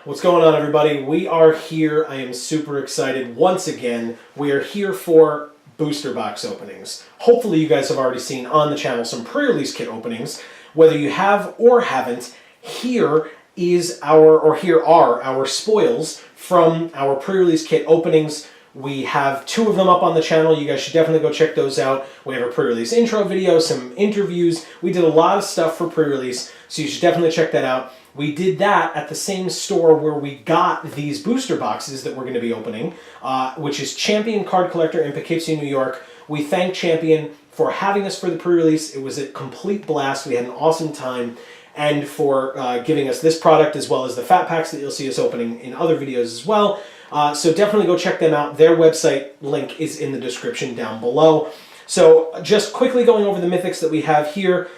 What's going on, everybody? We are here. I am super excited. Once again, we are here for booster box openings. Hopefully you guys have already seen on the channel some pre-release kit openings. Whether you have or haven't, here are our spoils from our pre-release kit openings. We have 2 of them up on the channel. You guys should definitely go check those out. We have a pre-release intro video, some interviews. We did a lot of stuff for pre-release, so you should definitely check that out. We did that at the same store where we got these booster boxes that we're going to be opening, which is Champion Card Collector in Poughkeepsie, New York. We thank Champion for having us for the pre-release. It was a complete blast. We had an awesome time. And for giving us this product as well as the fat packs that you'll see us opening in other videos as well. So definitely go check them out. Their website link is in the description down below. So just quickly going over the mythics that we have here.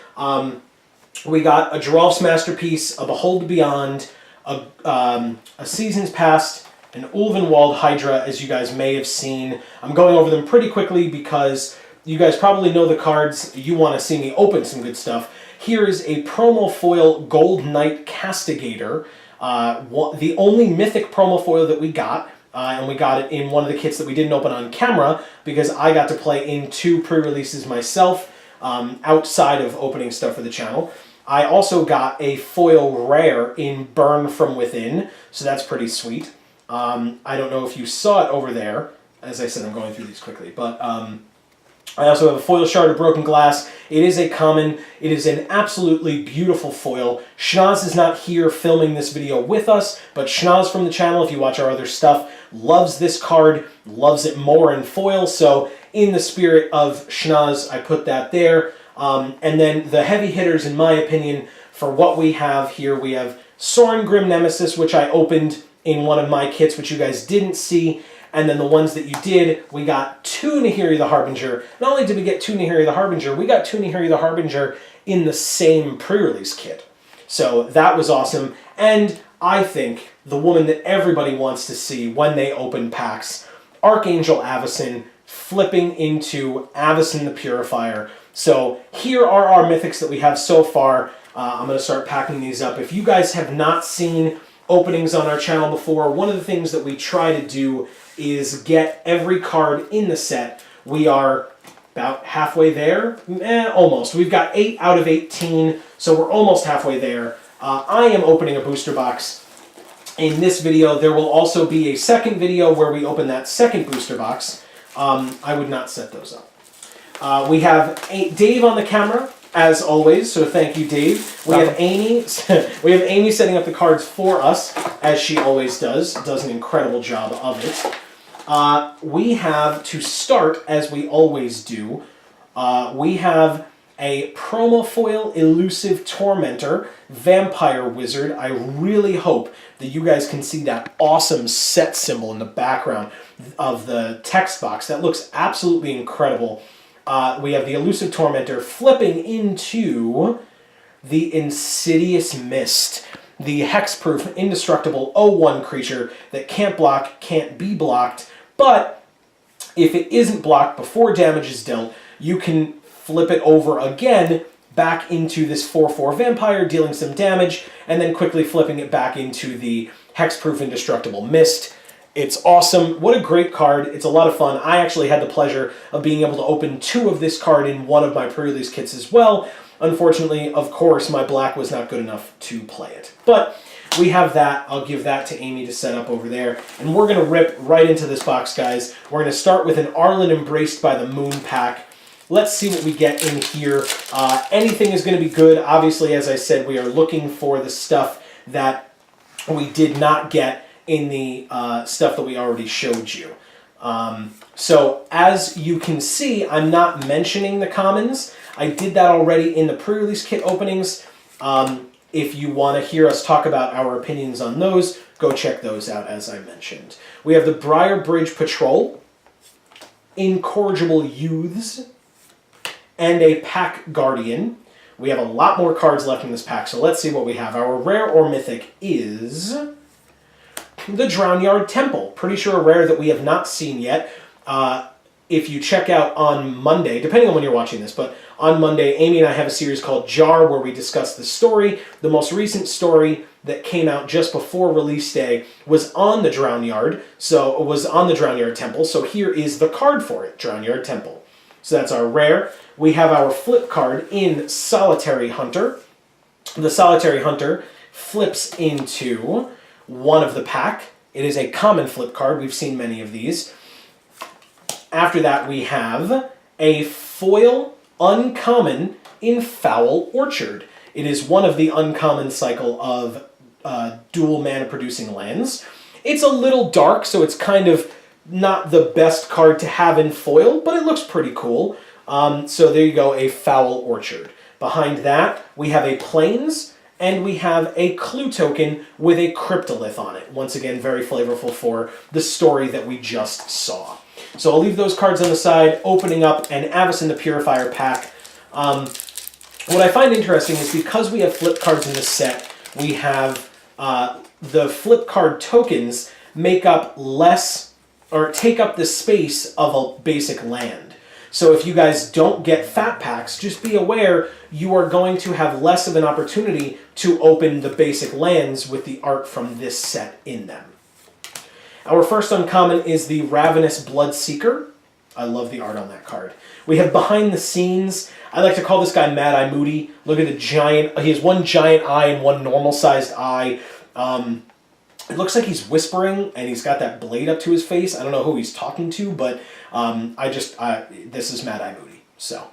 We got a Geralf's Masterpiece, a Behold Beyond, a Seasons Past, an Ulvenwald Hydra, as you guys may have seen. I'm going over them pretty quickly because you guys probably know the cards. You want to see me open some good stuff. Here is a promo foil Gold Knight Castigator, the only mythic promo foil that we got, and we got it in one of the kits that we didn't open on camera because I got to play in 2 pre-releases myself outside of opening stuff for the channel. I also got a foil rare in Burn From Within, so that's pretty sweet. I don't know if you saw it over there. As I said, I'm going through these quickly, but I also have a foil Shard of Broken Glass. It is a common. It is an absolutely beautiful foil. Schnoz is not here filming this video with us, but Schnoz from the channel, if you watch our other stuff, loves this card, loves it more in foil, so in the spirit of Schnoz, I put that there. And then the heavy hitters, in my opinion, for what we have here, we have Sorin Grim Nemesis, which I opened in one of my kits, which you guys didn't see. And then the ones that you did, we got 2 Nahiri the Harbinger. Not only did we get 2 Nahiri the Harbinger, we got 2 Nahiri the Harbinger in the same pre-release kit. So that was awesome. And I think the woman that everybody wants to see when they open packs, Archangel Avacyn, flipping into Avacyn the Purifier. So here are our mythics that we have so far. I'm going to start packing these up. If you guys have not seen openings on our channel before, one of the things that we try to do is get every card in the set. We are about halfway there. Almost. We've got 8 out of 18, so we're almost halfway there. I am opening a booster box in this video. There will also be a second video where we open that second booster box. I would not set those up. We have Dave on the camera, as always, so thank you, Dave. We have Amy. We have Amy setting up the cards for us, as she always does. Does an incredible job of it. We have, to start, as we always do, we have a promo foil Elusive Tormentor Vampire Wizard. I really hope that you guys can see that awesome set symbol in the background of the text box. That looks absolutely incredible. We have the Elusive Tormentor flipping into the Insidious Mist, the hexproof, indestructible 0/1 creature that can't block, can't be blocked, but if it isn't blocked before damage is dealt, you can flip it over again back into this 4/4 vampire, dealing some damage, and then quickly flipping it back into the hexproof, indestructible Mist. It's awesome. What a great card. It's a lot of fun. I actually had the pleasure of being able to open 2 of this card in one of my pre-release kits as well. Unfortunately, of course, my black was not good enough to play it. But we have that. I'll give that to Amy to set up over there. And we're going to rip right into this box, guys. We're going to start with an Arlen Embraced by the Moon pack. Let's see what we get in here. Anything is going to be good. Obviously, as I said, we are looking for the stuff that we did not get in the stuff that we already showed you. So as you can see, I'm not mentioning the commons. I did that already in the pre-release kit openings. If you want to hear us talk about our opinions on those, go check those out, as I mentioned. We have the Briar Bridge Patrol, Incorrigible Youths, and a Pack Guardian. We have a lot more cards left in this pack, so let's see what we have. Our rare or mythic is the Drownyard Temple. Pretty sure a rare that we have not seen yet. if you check out on Monday, depending on when you're watching this, but on Monday, Amy and I have a series called Jar where we discuss the story. The most recent story that came out just before release day was on the Drownyard, so it was on the Drownyard Temple. So here is the card for it, Drownyard Temple. So that's our rare. We have our flip card in Solitary Hunter. The Solitary Hunter flips into one of the pack. It is a common flip card. We've seen many of these. After that, we have a foil uncommon in Foul Orchard. It is one of the uncommon cycle of dual mana producing lands. It's a little dark, so it's kind of not the best card to have in foil, but it looks pretty cool. So there you go, a Foul Orchard. Behind that, we have a Plains, and we have a clue token with a Cryptolith on it. Once again, very flavorful for the story that we just saw. So I'll leave those cards on the side, opening up an Avacyn the Purifier pack. What I find interesting is because we have flip cards in this set, we have the flip card tokens make up less, or take up the space of a basic land. So if you guys don't get fat packs, just be aware you are going to have less of an opportunity to open the basic lands with the art from this set in them. Our first uncommon is the Ravenous Bloodseeker. I love the art on that card. We have Behind the Scenes. I like to call this guy Mad Eye Moody. Look at the giant, he has one giant eye and one normal-sized eye. It looks like he's whispering, and he's got that blade up to his face. I don't know who he's talking to, but this is Mad Eye Moody. So,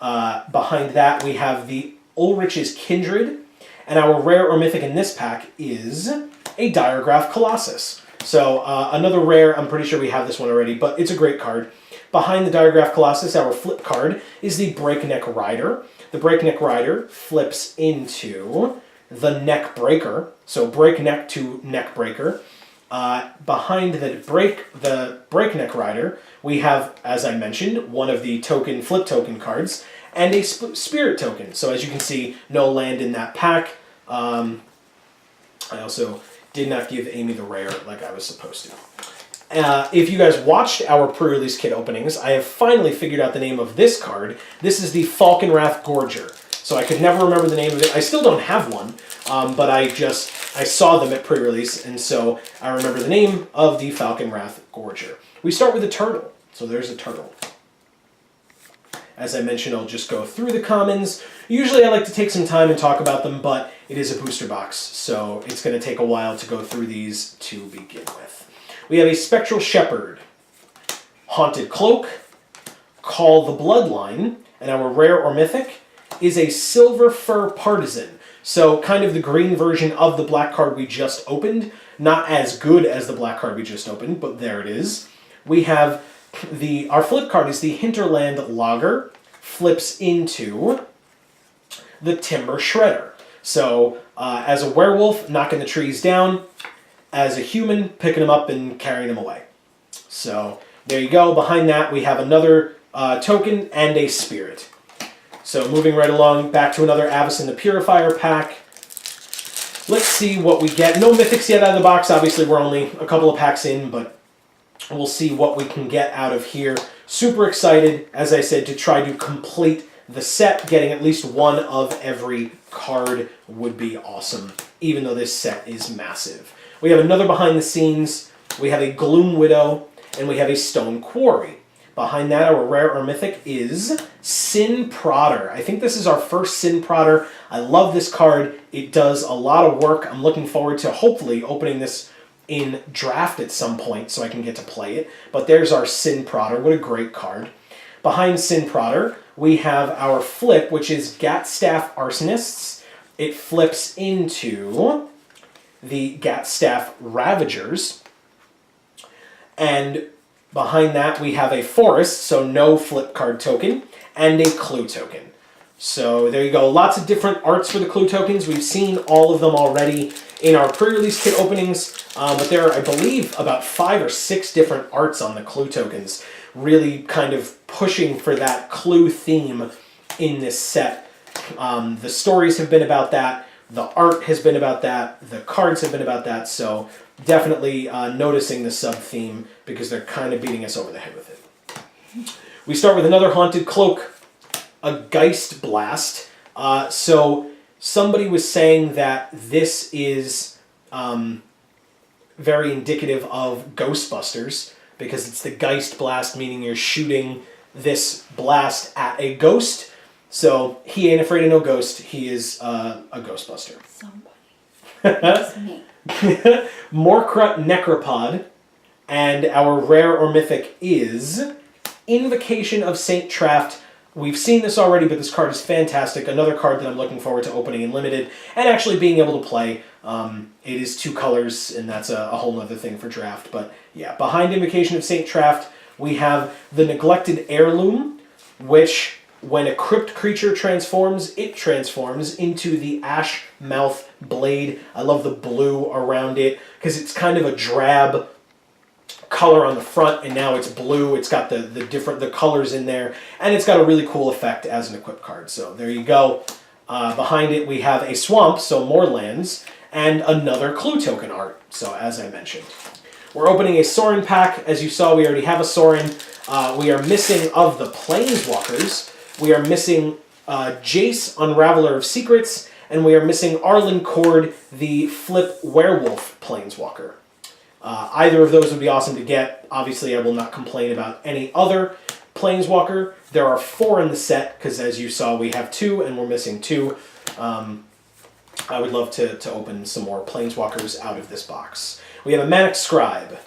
behind that, we have the Ulrich's Kindred, and our rare or mythic in this pack is a Diregraph Colossus. So, another rare, I'm pretty sure we have this one already, but it's a great card. Behind the Diregraph Colossus, our flip card is the Breakneck Rider. The Breakneck Rider flips into the Neck Breaker, so Breakneck to Neck Breaker. Behind the Breakneck Rider, we have, as I mentioned, one of the flip token cards, and a Spirit token. So as you can see, no land in that pack. I also did not give Amy the rare like I was supposed to. If you guys watched our pre-release kit openings, I have finally figured out the name of this card. This is the Falconwrath Gorger. So I could never remember the name of it. I still don't have one, but I saw them at pre-release, and so I remember the name of the Falconwrath Gorger. We start with a turtle. So there's a turtle. As I mentioned, I'll just go through the commons. Usually I like to take some time and talk about them, but it is a booster box, so it's going to take a while to go through these to begin with. We have a Spectral Shepherd, Haunted Cloak, Call the Bloodline, and our rare or mythic is a Silver Fur Partisan. So kind of the green version of the black card we just opened. Not as good as the black card we just opened, but there it is. We have our flip card is the Hinterland Logger, flips into the Timber Shredder. So as a werewolf, knocking the trees down. As a human, picking them up and carrying them away. So there you go. Behind that, we have another token and a spirit. So moving right along, back to another Avacyn the Purifier pack. Let's see what we get. No mythics yet out of the box. Obviously, we're only a couple of packs in, but we'll see what we can get out of here. Super excited, as I said, to try to complete the set. Getting at least one of every card would be awesome, even though this set is massive. We have another Behind the Scenes, we have a Gloom Widow, and we have a Stone Quarry. Behind that, our rare or mythic is Sin Prodder. I think this is our first Sin Prodder. I love this card. It does a lot of work. I'm looking forward to hopefully opening this in draft at some point so I can get to play it. But there's our Sin Prodder. What a great card. Behind Sin Prodder, we have our flip, which is Gatstaff Arsonists. It flips into the Gatstaff Ravagers. And behind that, we have a Forest, so no flip card token, and a Clue token. So there you go. Lots of different arts for the Clue tokens. We've seen all of them already in our pre-release kit openings, but there are, I believe, about 5 or 6 different arts on the Clue tokens, really kind of pushing for that Clue theme in this set. The stories have been about that. The art has been about that. The cards have been about that. So definitely noticing the sub-theme because they're kind of beating us over the head with it. We start with another Haunted Cloak, a Geist Blast. So somebody was saying that this is very indicative of Ghostbusters, because it's the Geist Blast, meaning you're shooting this blast at a ghost. So he ain't afraid of no ghost. He is a Ghostbuster. Somebody. That's me. Morkrut Necropod, and our rare or mythic is Invocation of Saint Traft. We've seen this already, but this card is fantastic. Another card that I'm looking forward to opening in Limited and actually being able to play. It is 2 colors, and that's a whole other thing for draft. But yeah, behind Invocation of Saint Traft, we have the Neglected Heirloom, which, when a crypt creature transforms, it transforms into the Ash Mouth Blade. I love the blue around it, because it's kind of a drab color on the front, and now it's blue. It's got the colors in there, and it's got a really cool effect as an equip card. So there you go. Behind it, we have a swamp, so more lands, and another clue token art. So as I mentioned, we're opening a Sorin pack. As you saw, we already have a Sorin. We are missing, of the Planeswalkers, we are missing Jace, Unraveler of Secrets, and we are missing Arlen Cord, the Flip Werewolf Planeswalker. Either of those would be awesome to get. Obviously, I will not complain about any other Planeswalker. There are 4 in the set, because as you saw, we have 2, and we're missing 2. I would love to open some more Planeswalkers out of this box. We have a Manic Scribe,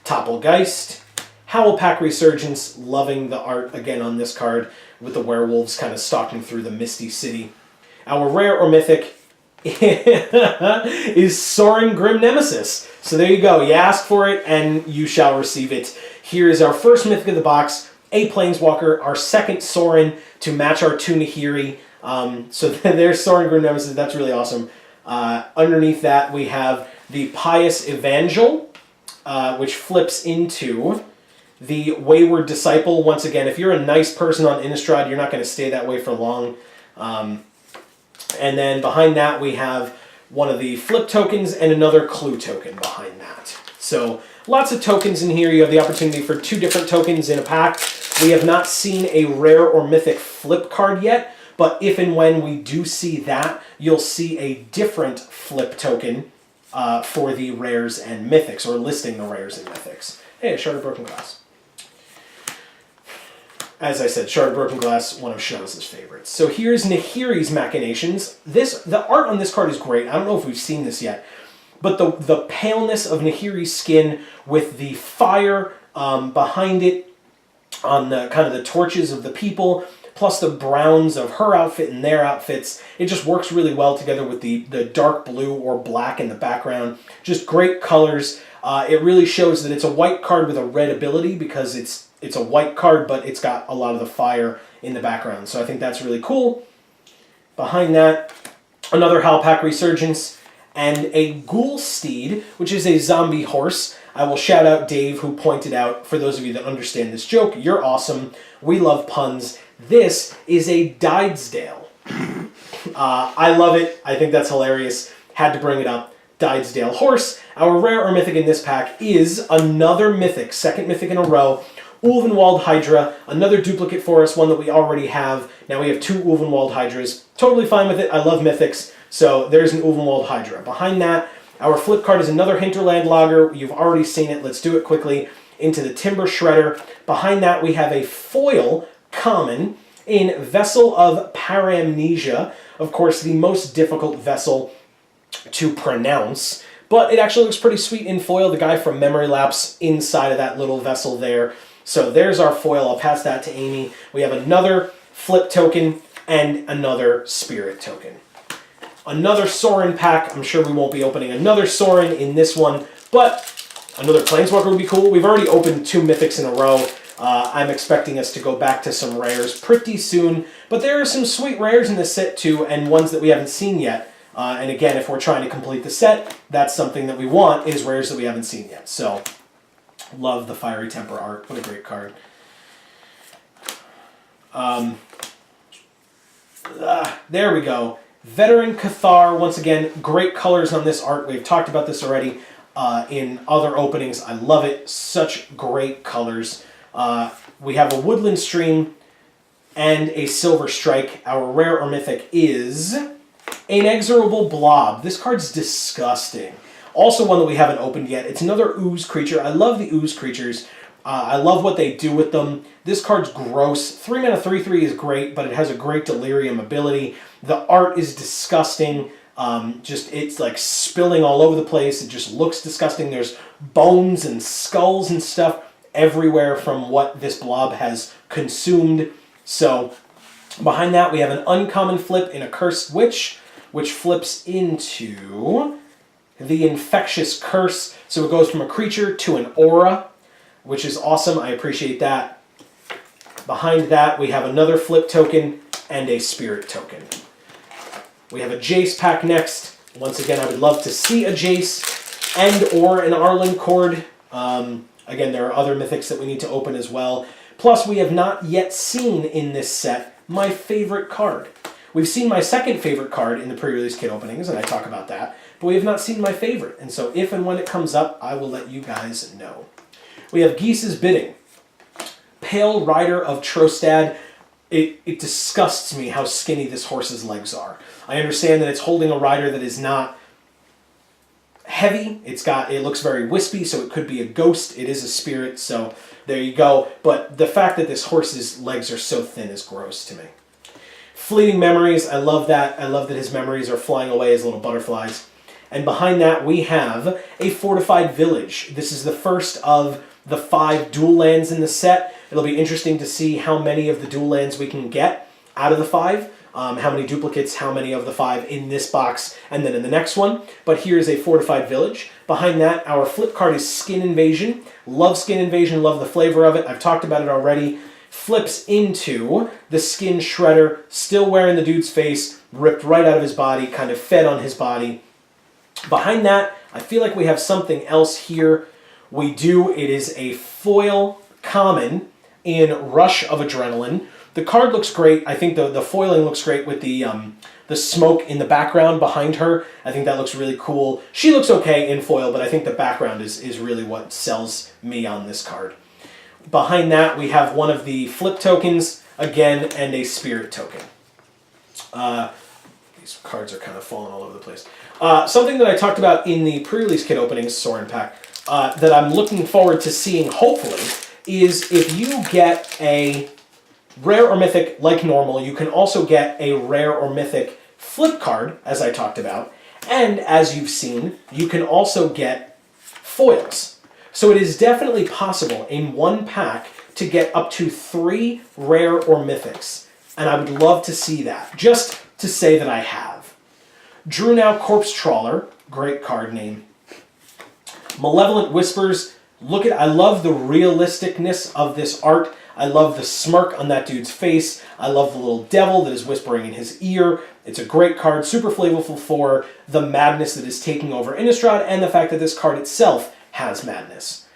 Topplegeist, Howlpack Resurgence, loving the art again on this card, with the werewolves kind of stalking through the Misty City. Our rare or mythic is Sorin Grim Nemesis. So there you go. You ask for it, and you shall receive it. Here is our first mythic of the box, a Planeswalker, our second Sorin to match our 2 Nahiri. So there's Sorin Grim Nemesis. That's really awesome. Underneath that, we have the Pious Evangel, which flips into the Wayward Disciple. Once again, if you're a nice person on Innistrad, you're not going to stay that way for long. And then behind that, we have one of the flip tokens and another clue token behind that. So lots of tokens in here. You have the opportunity for 2 different tokens in a pack. We have not seen a rare or mythic flip card yet, but if and when we do see that, you'll see a different flip token for the rares and mythics, or listing the rares and mythics. Hey, a Shard of Broken Glass. As I said, Shard of Broken Glass, one of Shannon's favorites. So here's Nahiri's Machinations. The art on this card is great. I don't know if we've seen this yet, but the paleness of Nahiri's skin with the fire behind it on the kind of the torches of the people, plus the browns of her outfit and their outfits, it just works really well together with the dark blue or black in the background. Just great colors. It really shows that it's a white card with a red ability, because it's a white card, but it's got a lot of the fire in the background. So I think that's really cool. Behind that, another Howlpack Resurgence, and a Ghoul Steed, which is a zombie horse. I will shout out Dave, who pointed out, for those of you that understand this joke, you're awesome. We love puns. This is a Didesdale. I love it. I think that's hilarious. Had to bring it up. Didesdale horse. Our rare or mythic in this pack is another mythic, second mythic in a row. Ulvenwald Hydra, another duplicate for us, one that we already have. Now we have 2 Ulvenwald Hydras. Totally fine with it. I love mythics. So there's an Ulvenwald Hydra. Behind that, our flip card is another Hinterland Logger. You've already seen it. Let's do it quickly. Into the Timber Shredder. Behind that, we have a foil common in Vessel of Paramnesia. Of course, the most difficult vessel to pronounce, but it actually looks pretty sweet in foil. The guy from Memory Lapse inside of that little vessel there. So there's our foil. I'll pass that to Amy. We have another flip token and another spirit token. Another Sorin pack. I'm sure we won't be opening another Sorin in this one, but another Planeswalker would be cool. We've already opened 2 mythics in a row. I'm expecting us to go back to some rares pretty soon, but there are some sweet rares in this set too, and ones that we haven't seen yet. And again, if we're trying to complete the set, that's something that we want, is rares that we haven't seen yet. So, love the Fiery Temper art. What a great card. There we go. Veteran Cathar, once again, great colors on this art. We've talked about this already in other openings. I love it. Such great colors. We have a Woodland Stream and a Silver Strike. Our rare or mythic is Inexorable Blob. This card's disgusting. Also one that we haven't opened yet. It's another ooze creature. I love the ooze creatures. I love what they do with them. This card's gross. 3 mana 3/3 is great, but it has a great delirium ability. The art is disgusting. It's like spilling all over the place. It just looks disgusting. There's bones and skulls and stuff everywhere from what this blob has consumed. So behind that we have an uncommon flip in a Cursed Witch, which flips into the Infectious Curse. So it goes from a creature to an aura, which is awesome. I appreciate that. Behind that we have another flip token and a spirit token. We have a Jace pack next. Once again, I would love to see a Jace and or an Arlen Cord. Again, there are other mythics that we need to open as well. Plus, we have not yet seen in this set my favorite card. We've seen my second favorite card in the pre-release kit openings, and I talk about that, but we have not seen my favorite. And so if and when it comes up, I will let you guys know. We have Geese's Bidding. Pale Rider of Trostad. It disgusts me how skinny this horse's legs are. I understand that it's holding a rider that is not heavy. It looks very wispy, so it could be a ghost. It is a spirit, so there you go. But the fact that this horse's legs are so thin is gross to me. Fleeting Memories, I love that. I love that his memories are flying away as little butterflies. And behind that we have a Fortified Village. This is the first of the 5 dual lands in the set. It'll be interesting to see how many of the dual lands we can get out of the 5. How many duplicates, how many of the 5 in this box, and then in the next one. But here's a Fortified Village. Behind that, our flip card is Skin Invasion. Love Skin Invasion, love the flavor of it. I've talked about it already. Flips into the Skin Shredder, still wearing the dude's face, ripped right out of his body, kind of fed on his body. Behind that, I feel like we have something else here. We do. It is a foil common in Rush of Adrenaline. The card looks great. I think the foiling looks great with the smoke in the background behind her. I think that looks really cool. She looks okay in foil, but I think the background is really what sells me on this card. Behind that, we have one of the flip tokens, again, and a spirit token. These cards are kind of falling all over the place. Something that I talked about in the pre-release kit openings, Soren Pack, that I'm looking forward to seeing, hopefully, is if you get a rare or mythic like normal, you can also get a rare or mythic flip card, as I talked about, and as you've seen, you can also get foils. So it is definitely possible in one pack to get up to 3 rare or mythics, and I would love to see that, just to say that I have. Drew Now Corpse Trawler, great card name. Malevolent Whispers, I love the realisticness of this art. I love the smirk on that dude's face. I love the little devil that is whispering in his ear. It's a great card, super flavorful for the madness that is taking over Innistrad and the fact that this card itself has madness.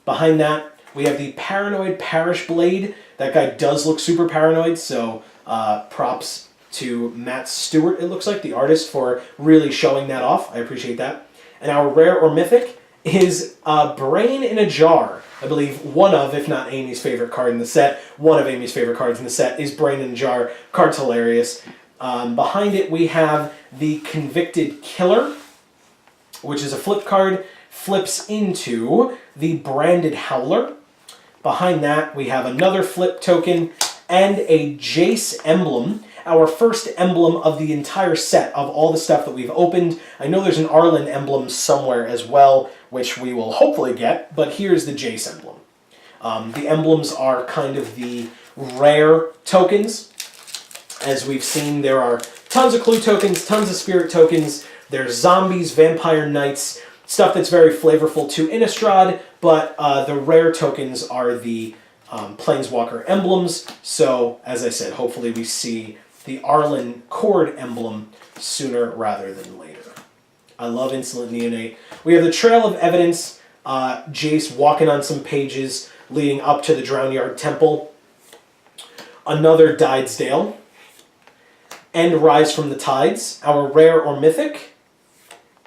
Behind that, we have the Paranoid Parish Blade. That guy does look super paranoid, so props to Matt Stewart, it looks like, the artist, for really showing that off. I appreciate that. And our rare or mythic is Brain in a Jar. I believe one of, if not Amy's favorite card in the set, one of Amy's favorite cards in the set is Brain in a Jar. Card's hilarious. Behind it we have the Convicted Killer, which is a flip card, flips into the Branded Howler. Behind that we have another flip token and a Jace emblem. Our first emblem of the entire set of all the stuff that we've opened. I know there's an Arlen emblem somewhere as well, which we will hopefully get, but here's the Jace emblem. The emblems are kind of the rare tokens. As we've seen, there are tons of clue tokens, tons of spirit tokens. There's zombies, vampire knights, stuff that's very flavorful to Innistrad, but the rare tokens are the Planeswalker emblems. So, as I said, hopefully we see the Arlen Cord emblem sooner rather than later. I love Insolent Neonate. We have the Trail of Evidence, Jace walking on some pages leading up to the Drownyard Temple. Another Didesdale. And Rise from the Tides. Our rare or mythic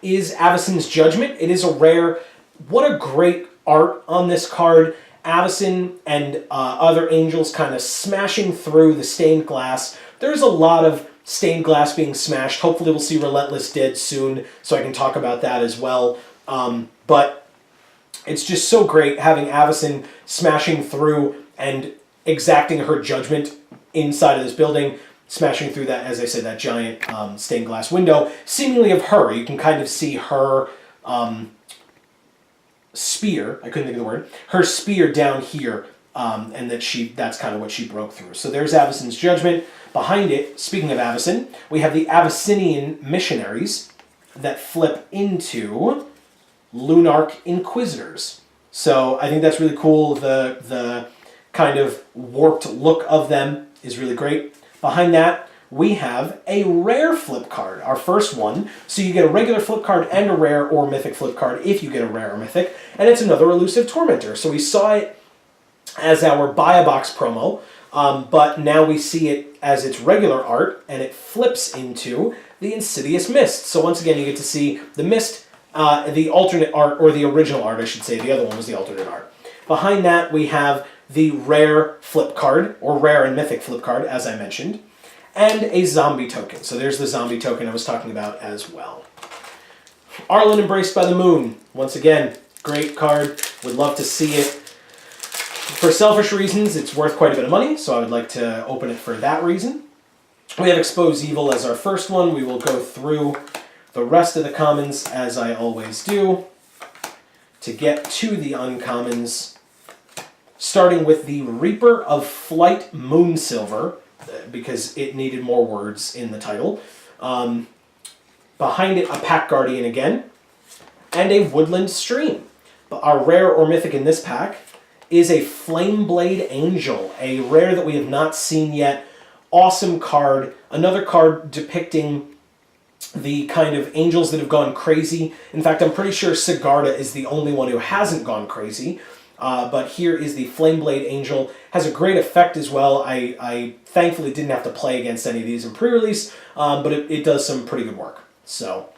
is Avacyn's Judgment. It is a rare. What a great art on this card. Avacyn and other angels kind of smashing through the stained glass. There's a lot of stained glass being smashed. Hopefully we'll see Relentless dead soon, so I can talk about that as well. But it's just so great having Avacyn smashing through and exacting her judgment inside of this building, smashing through that, as I said, that giant stained glass window, seemingly of her. You can kind of see her spear, I couldn't think of the word, her spear down here, and that's kind of what she broke through. So there's Avacyn's judgment. Behind it, speaking of Avacyn, we have the Avacynian missionaries that flip into Lunarch Inquisitors. So I think that's really cool. The kind of warped look of them is really great. Behind that, we have a rare flip card, our first one. So you get a regular flip card and a rare or mythic flip card if you get a rare or mythic. And it's another elusive tormentor. So we saw it as our buy a box promo, but now we see it as its regular art, and it flips into the Insidious Mist. So once again, you get to see the Mist, the alternate art, or the original art, I should say. The other one was the alternate art. Behind that, we have the rare flip card, or rare and mythic flip card, as I mentioned, and a zombie token. So there's the zombie token I was talking about as well. Arlen Embraced by the Moon. Once again, great card. Would love to see it. For selfish reasons, it's worth quite a bit of money, so I would like to open it for that reason. We have Expose Evil as our first one. We will go through the rest of the commons, as I always do, to get to the uncommons, starting with the Reaper of Flight Moonsilver, because it needed more words in the title. Behind it, a Pack Guardian again, and a Woodland Stream. But our rare or mythic in this pack is a Flameblade Angel, a rare that we have not seen yet. Awesome card. Another card depicting the kind of angels that have gone crazy. In fact, I'm pretty sure Sigarda is the only one who hasn't gone crazy. But here is the Flameblade Angel. Has a great effect as well. I thankfully didn't have to play against any of these in pre-release, but it does some pretty good work. So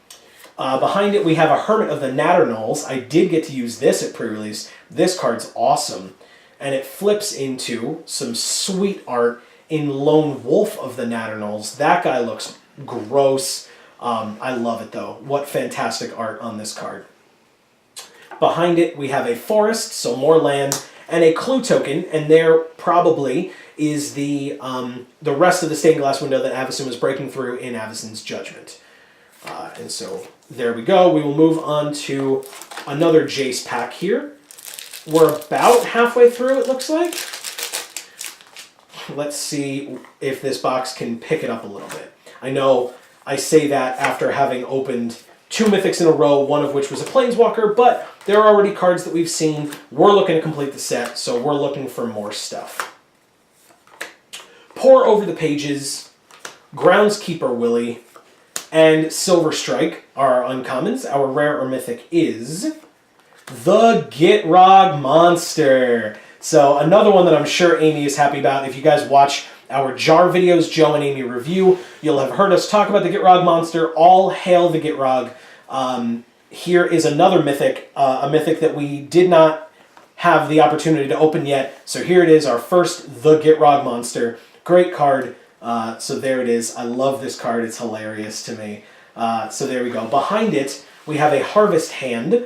behind it, we have a Hermit of the Natternolls. I did get to use this at pre-release. This card's awesome. And it flips into some sweet art in Lone Wolf of the Natternolls. That guy looks gross. I love it, though. What fantastic art on this card. Behind it, we have a Forest, so more land, and a Clue token, and there probably is the rest of the stained glass window that Avacyn was breaking through in Avacyn's Judgment. And so there we go. We will move on to another Jace pack here. We're about halfway through, it looks like. Let's see if this box can pick it up a little bit. I know I say that after having opened 2 mythics in a row, one of which was a Planeswalker, but there are already cards that we've seen. We're looking to complete the set, so we're looking for more stuff. Pour over the pages, Groundskeeper Willie, and Silver Strike are our uncommons. Our rare or mythic is the Gitrog Monster. So another one that I'm sure Amy is happy about. If you guys watch our jar videos, Joe and Amy review, you'll have heard us talk about the Gitrog Monster. All hail the Gitrog. Here is another mythic, a mythic that we did not have the opportunity to open yet. So here it is, our first The Gitrog Monster. Great card. So there it is. I love this card. It's hilarious to me. So there we go. Behind it, we have a Harvest Hand,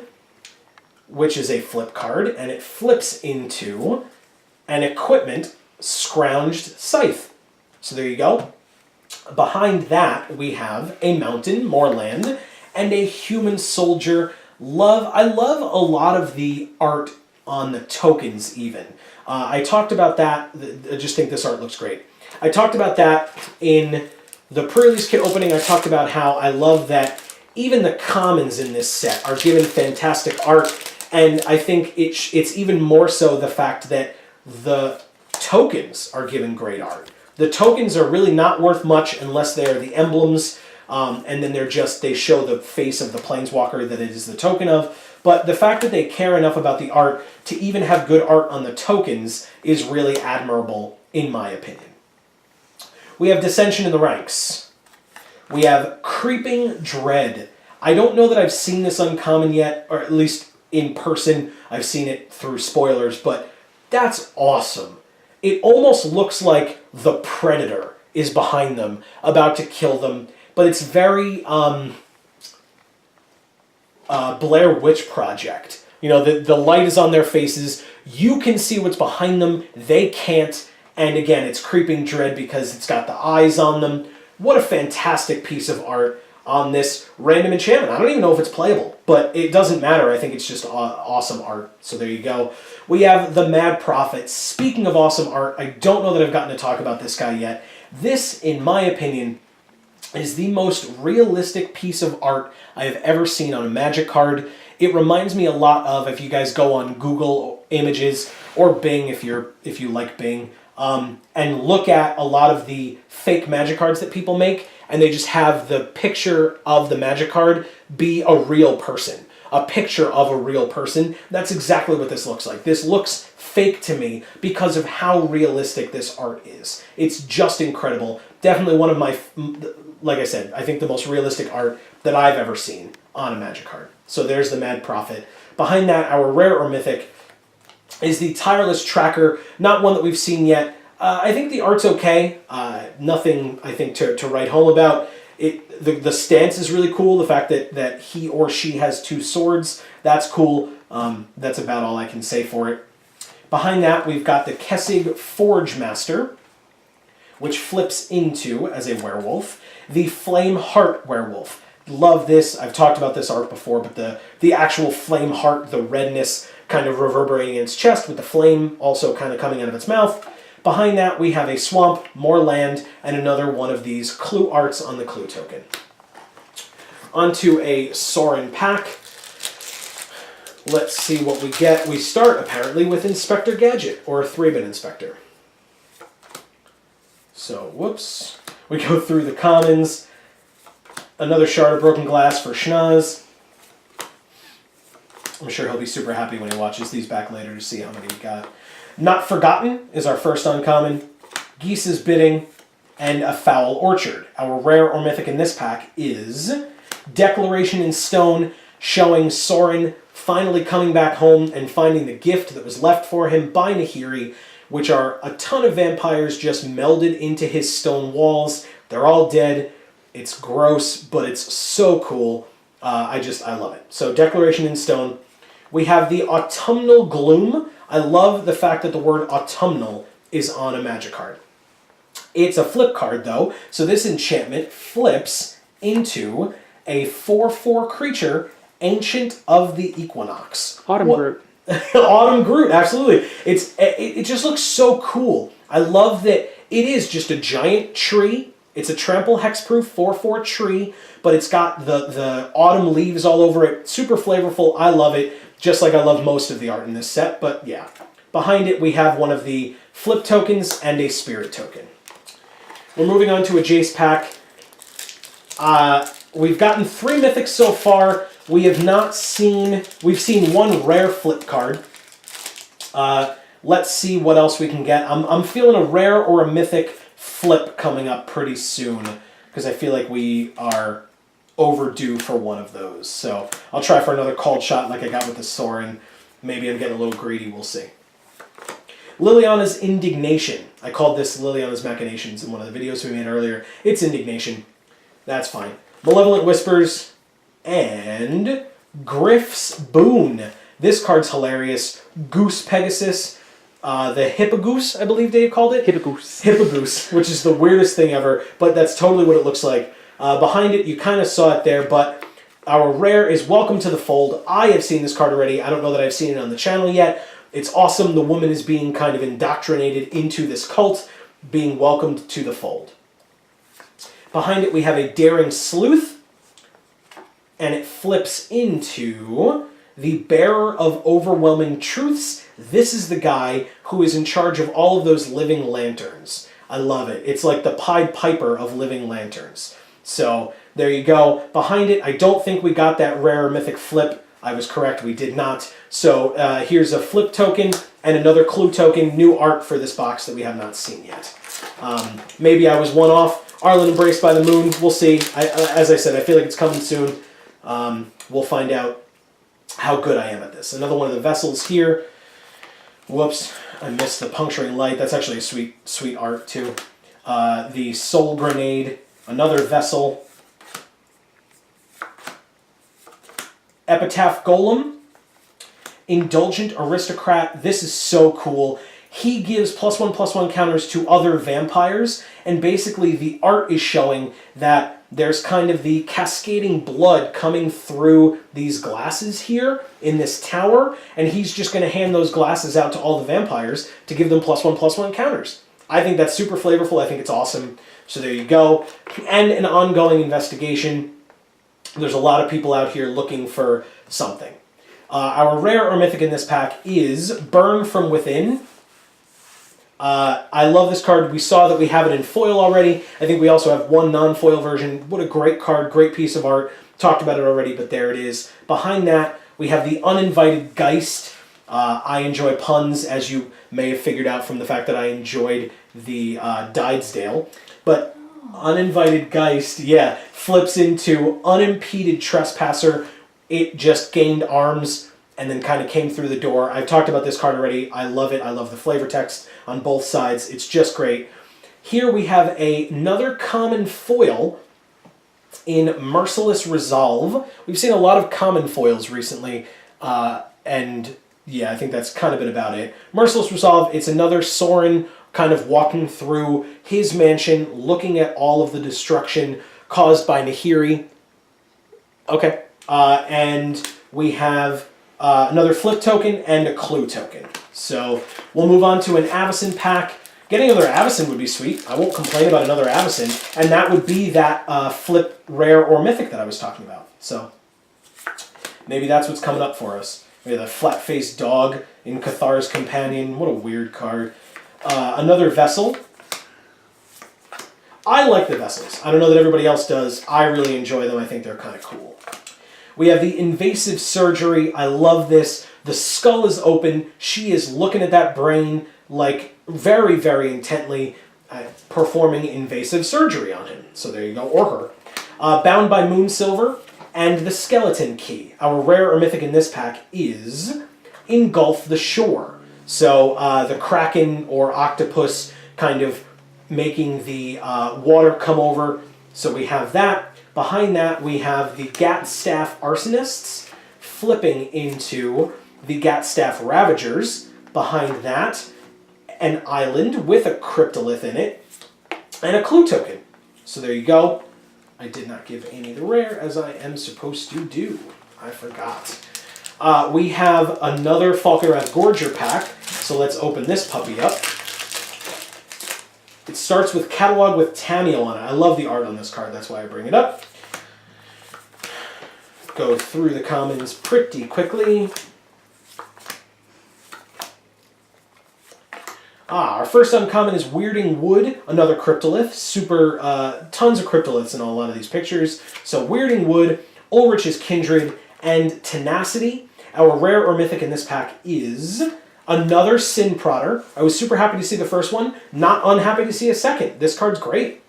which is a flip card, and it flips into an Equipment Scrounged Scythe. So there you go. Behind that, we have a Mountain, more land, and a Human Soldier. I love a lot of the art on the tokens even. I talked about that. I just think this art looks great. I talked about that in the pre-release kit opening. I talked about how I love that even the commons in this set are given fantastic art, and I think it's even more so the fact that the tokens are given great art. The tokens are really not worth much unless they're the emblems, and then they show the face of the Planeswalker that it is the token of. But the fact that they care enough about the art to even have good art on the tokens is really admirable, in my opinion. We have Dissension in the ranks. We have Creeping Dread. I don't know that I've seen this uncommon yet, or at least in person. I've seen it through spoilers, but That's awesome. It almost looks like the Predator is behind them, about to kill them, but it's very Blair Witch Project. You know, the light is on their faces. You can see what's behind them. They can't. And again, it's creeping dread because it's got the eyes on them. What a fantastic piece of art on this random enchantment. I don't even know if it's playable, but it doesn't matter. I think it's just awesome art. So there you go. We have the Mad Prophet. Speaking of awesome art, I don't know that I've gotten to talk about this guy yet. This, in my opinion, is the most realistic piece of art I have ever seen on a Magic card. It reminds me a lot of, if you guys go on Google Images or Bing, if you like Bing, and look at a lot of the fake Magic cards that people make, and they just have the picture of the Magic card be a real person. A picture of a real person. That's exactly what this looks like. This looks fake to me because of how realistic this art is. It's just incredible. Definitely one of my, like I said, I think the most realistic art that I've ever seen on a Magic card. So there's the Mad Prophet. Behind that, our rare or mythic is the Tireless Tracker. Not one that we've seen yet. I think the art's okay. Nothing, I think, to write home about. The stance is really cool. The fact that he or she has two swords, that's cool. That's about all I can say for it. Behind that, we've got the Kessig Forge Master, which flips into, as a werewolf, the Flame Heart Werewolf. Love this. I've talked about this art before, but the actual flame heart, the redness kind of reverberating in its chest with the flame also kind of coming out of its mouth. Behind that, we have a swamp, more land, and another one of these clue arts on the clue token. Onto a Sorin pack. Let's see what we get. We start, apparently, with Inspector Gadget, or a 3-bit Inspector. So, whoops. We go through the commons. Another Shard of Broken Glass for Schnoz. I'm sure he'll be super happy when he watches these back later to see how many we got. Not Forgotten is our first uncommon. Geese's Bidding, and a Foul Orchard. Our rare or mythic in this pack is Declaration in Stone, showing Sorin finally coming back home and finding the gift that was left for him by Nahiri, which are a ton of vampires just melded into his stone walls. They're all dead. It's gross, but it's so cool. I love it. So Declaration in Stone. We have the Autumnal Gloom. I love the fact that the word autumnal is on a Magic card. It's a flip card, though, so this enchantment flips into a 4/4 creature, Ancient of the Equinox. Autumn Groot. Autumn Groot, absolutely. It just looks so cool. I love that it is just a giant tree. It's a trample hexproof 4/4 tree, but it's got the autumn leaves all over it. Super flavorful. I love it. Just like I love most of the art in this set, but yeah. Behind it, we have one of the flip tokens and a spirit token. We're moving on to a Jace pack. We've gotten 3 mythics so far. We've seen one rare flip card. Let's see what else we can get. I'm feeling a rare or a mythic flip coming up pretty soon, because I feel like we are overdue for one of those. So I'll try for another called shot like I got with the Sorin. Maybe I'm getting a little greedy, we'll see. Liliana's Indignation. I called this Liliana's Machinations in one of the videos we made earlier. It's Indignation. That's fine. Malevolent Whispers and Griff's Boon. This card's hilarious. Goose Pegasus. The Hippogoose, I believe they called it. Hippogoose, which is the weirdest thing ever, but that's totally what it looks like. Behind it, you kind of saw it there, but our rare is Welcome to the Fold. I have seen this card already. I don't know that I've seen it on the channel yet. It's awesome. The woman is being kind of indoctrinated into this cult, being welcomed to the fold. Behind it, we have a Daring Sleuth, and it flips into the Bearer of Overwhelming Truths. This is the guy who is in charge of all of those living lanterns. I love it. It's like the Pied Piper of living lanterns. So there you go. Behind it, I don't think we got that rare mythic flip. I was correct, we did not. So here's a flip token and another clue token, new art for this box that we have not seen yet. Maybe I was one off. Arlen Embraced by the Moon, we'll see. As I said, I feel like it's coming soon. We'll find out how good I am at this. Another one of the vessels here. Whoops, I missed the puncturing light. That's actually a sweet, sweet art too. The Soul Grenade, another Vessel. Epitaph Golem. Indulgent Aristocrat. This is so cool. He gives +1/+1 counters to other vampires, and basically the art is showing that there's kind of the cascading blood coming through these glasses here in this tower, and he's just going to hand those glasses out to all the vampires to give them +1/+1 counters. I think that's super flavorful. I think it's awesome. So there you go. And an ongoing investigation. There's a lot of people out here looking for something. Our rare or mythic in this pack is Burn from Within. I love this card. We saw that we have it in foil already. I think we also have one non-foil version. What a great card, great piece of art. Talked about it already, but there it is. Behind that, we have the Uninvited Geist. I enjoy puns, as you may have figured out from the fact that I enjoyed the Didesdale. But Uninvited Geist, yeah, flips into Unimpeded Trespasser. It just gained arms and then kind of came through the door. I've talked about this card already. I love it. I love the flavor text on both sides. It's just great. Here we have another common foil in Merciless Resolve. We've seen a lot of common foils recently, and yeah, I think that's kind of been about it. Merciless Resolve, it's another Sorin kind of walking through his mansion, looking at all of the destruction caused by Nahiri. Okay. And we have another flip token and a clue token. So we'll move on to an Avacyn pack. Getting another Avacyn would be sweet. I won't complain about another Avacyn. And that would be that flip rare or mythic that I was talking about. So maybe that's what's coming up for us. We have the flat-faced dog in Cathar's Companion. What a weird card. Another Vessel. I like the Vessels. I don't know that everybody else does. I really enjoy them. I think they're kind of cool. We have the Invasive Surgery. I love this. The skull is open. She is looking at that brain like very, very intently, performing invasive surgery on him. So there you go, or her. Bound by Moonsilver and the Skeleton Key. Our rare or mythic in this pack is Engulf the Shore. So the Kraken or octopus kind of making the water come over. So we have that. Behind that, we have the Gatstaff Arsonists flipping into the Gatstaff Ravagers. Behind that, an island with a Cryptolith in it and a clue token. So there you go. I did not give Amy the rare, as I am supposed to do. I forgot. We have another Falkenrath Gorger pack, so let's open this puppy up. It starts with Catalog with Tamiel on it. I love the art on this card, that's why I bring it up. Go through the commons pretty quickly. Our first uncommon is Weirding Wood, another Cryptolith. Tons of Cryptoliths in a lot of these pictures. So Weirding Wood, Ulrich's Kindred, and Tenacity. Our rare or mythic in this pack is another Sin Prodder. I was super happy to see the first one, not unhappy to see a second. This card's great.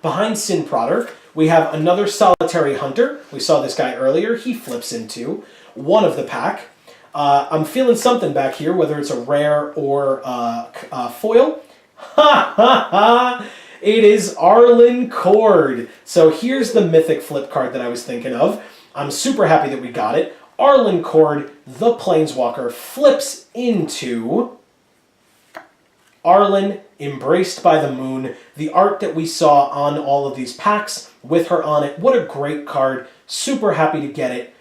Behind Sin Prodder, we have another Solitary Hunter. We saw this guy earlier. He flips into one of the pack. I'm feeling something back here, whether it's a rare or foil. Ha ha ha! It is Arlen Cord. So here's the mythic flip card that I was thinking of. I'm super happy that we got it. Arlen Cord, the Planeswalker, flips into Arlen, Embraced by the Moon. The art that we saw on all of these packs with her on it. What a great card. Super happy to get it.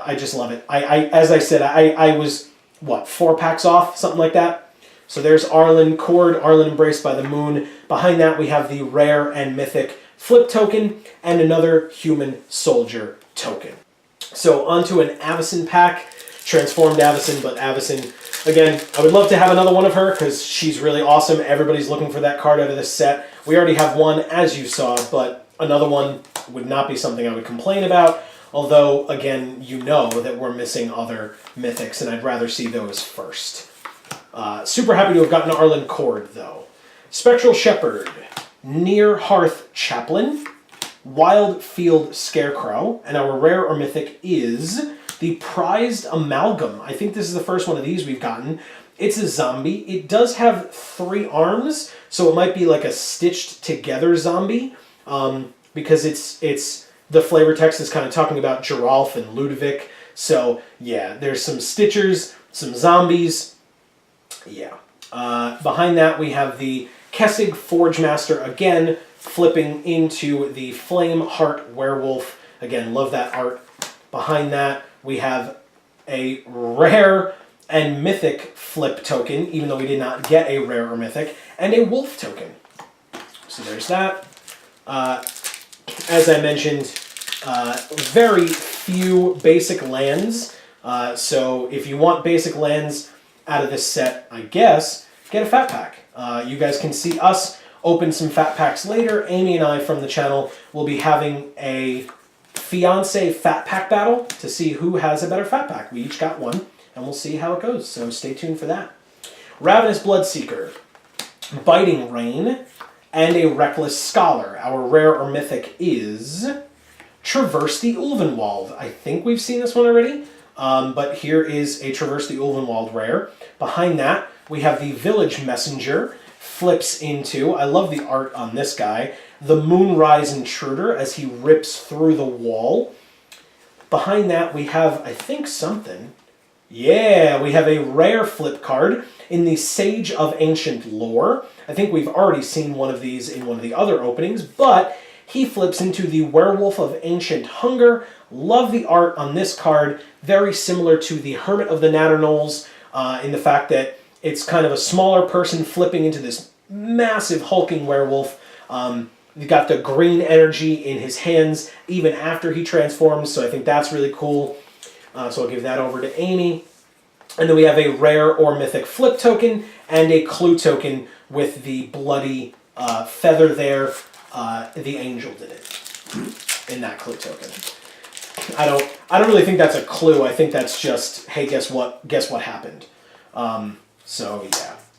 I just love it. As I said, I was, 4 packs off? Something like that. So there's Arlen Cord, Arlen Embraced by the Moon. Behind that we have the rare and mythic flip token and another Human Soldier token. So onto an Avacyn pack. Transformed Avacyn, but Avacyn, again, I would love to have another one of her because she's really awesome. Everybody's looking for that card out of this set. We already have one, as you saw, but another one would not be something I would complain about. Although, again, you know that we're missing other mythics, and I'd rather see those first. Super happy to have gotten Arlen Cord, though. Spectral Shepherd, Near Hearth Chaplain, Wild Field Scarecrow, and our rare or mythic is the Prized Amalgam. I think this is the first one of these we've gotten. It's a zombie. It does have 3 arms, so it might be like a stitched together zombie, because it's the flavor text is kind of talking about Geralf and Ludovic. So yeah, there's some stitchers, some zombies. Yeah. Behind that we have the Kessig Forge Master, again flipping into the Flame Heart Werewolf. Again, love that art. Behind that we have a rare and mythic flip token, even though we did not get a rare or mythic, and a wolf token. So there's that. As I mentioned, very few basic lands. So if you want basic lands out of this set, I guess, get a fat pack. You guys can see us open some fat packs later. Amy and I from the channel will be having a fiance fat pack battle to see who has a better fat pack. We each got one, and we'll see how it goes. So stay tuned for that. Ravenous Bloodseeker, Biting Rain, and a Reckless Scholar. Our rare or mythic is Traverse the Ulvenwald. I think we've seen this one already, but here is a Traverse the Ulvenwald rare. Behind that, we have the Village Messenger, flips into, I love the art on this guy, the Moonrise Intruder as he rips through the wall. Behind that, we have, I think, something. Yeah, we have a rare flip card in the Sage of Ancient Lore. I think we've already seen one of these in one of the other openings, but he flips into the Werewolf of Ancient Hunger. Love the art on this card. Very similar to the Hermit of the Natternolls in the fact that it's kind of a smaller person flipping into this massive hulking werewolf. You got the green energy in his hands even after he transforms, so I think that's really cool. So I'll give that over to Amy. And then we have a rare or mythic flip token and a clue token with the bloody feather there. The angel did it in that clue token. I don't really think that's a clue. I think that's just, hey, guess what? Guess what happened? So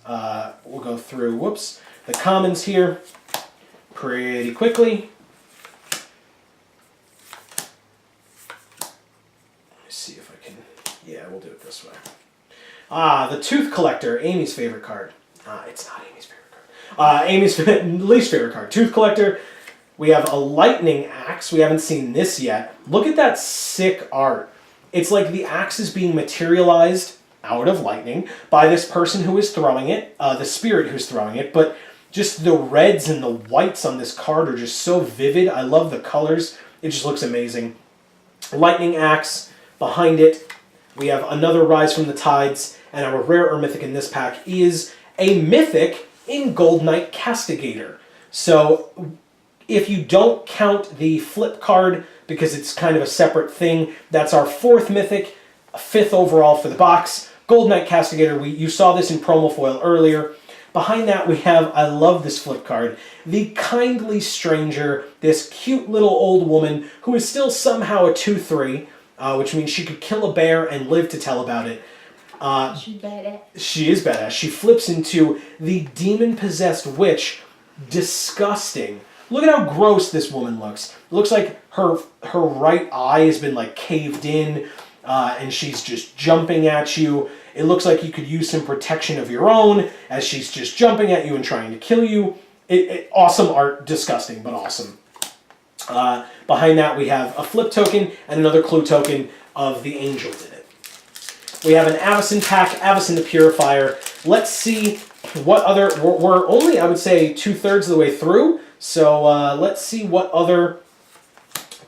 yeah, we'll go through. Whoops, the commons here pretty quickly. See if I can, yeah, we'll do it this way. The Tooth Collector, Amy's favorite card. It's not Amy's favorite card. Amy's least favorite card. Tooth Collector. We have a Lightning Axe. We haven't seen this yet. Look at that sick art. It's like the axe is being materialized out of lightning by this person who is throwing it, the spirit who's throwing it, but just the reds and the whites on this card are just so vivid. I love the colors. It just looks amazing. Lightning Axe. Behind it, we have another Rise from the Tides, and our rare or mythic in this pack is a mythic in Gold Knight Castigator. So if you don't count the flip card, because it's kind of a separate thing, that's our 4th mythic, 5th overall for the box. Gold Knight Castigator, you saw this in promo foil earlier. Behind that we have, I love this flip card, the Kindly Stranger, this cute little old woman who is still somehow a 2/3, which means she could kill a bear and live to tell about it. She's badass. She is badass. She flips into the demon-possessed witch. Disgusting. Look at how gross this woman looks. It looks like her right eye has been like caved in, and she's just jumping at you. It looks like you could use some protection of your own as she's just jumping at you and trying to kill you. Awesome art. Disgusting, but awesome. Behind that we have a flip token and another clue token of the angel did it. We have an Avacyn pack, Avacyn the Purifier. Let's see what other, we're only, I would say, 2/3 of the way through. So let's see what other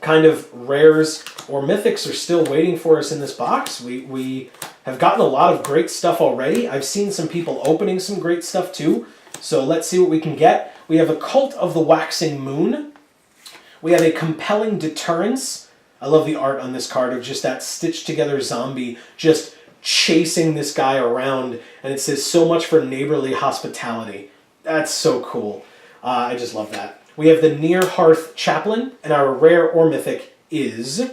kind of rares or mythics are still waiting for us in this box. We have gotten a lot of great stuff already. I've seen some people opening some great stuff too. So let's see what we can get. We have a Cult of the Waxing Moon. We have a Compelling Deterrence. I love the art on this card of just that stitched together zombie just chasing this guy around. And it says, so much for neighborly hospitality. That's so cool. I just love that. We have the Near Hearth Chaplain, and our rare or mythic is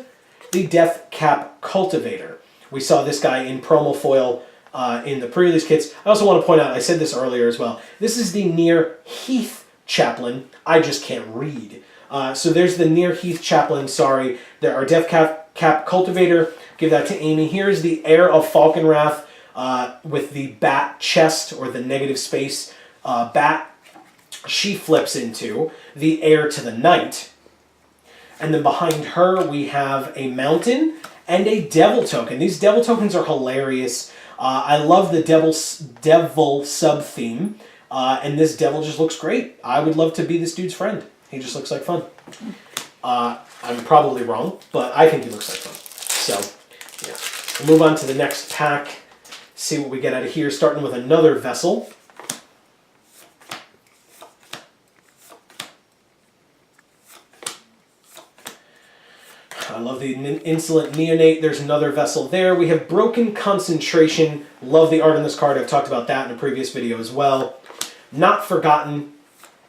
the Death Cap Cultivator. We saw this guy in promo foil in the pre-release kits. I also want to point out, I said this earlier as well, this is the Near Heath Chaplain. I just can't read. So there's the Near Heath Chaplain, sorry. There are Death Cap Cap Cultivator. Give that to Amy. Here's the Heir of Falkenrath with the bat chest, or the negative space bat. She flips into the Heir to the Knight. And then behind her, we have a mountain and a devil token. These devil tokens are hilarious. I love the devil sub-theme. And this devil just looks great. I would love to be this dude's friend. He just looks like fun. I'm probably wrong, but I think he looks like fun. So, yeah. We'll move on to the next pack. See what we get out of here, starting with another vessel. I love the Insolent Neonate. There's another vessel there. We have Broken Concentration. Love the art on this card. I've talked about that in a previous video as well. Not Forgotten,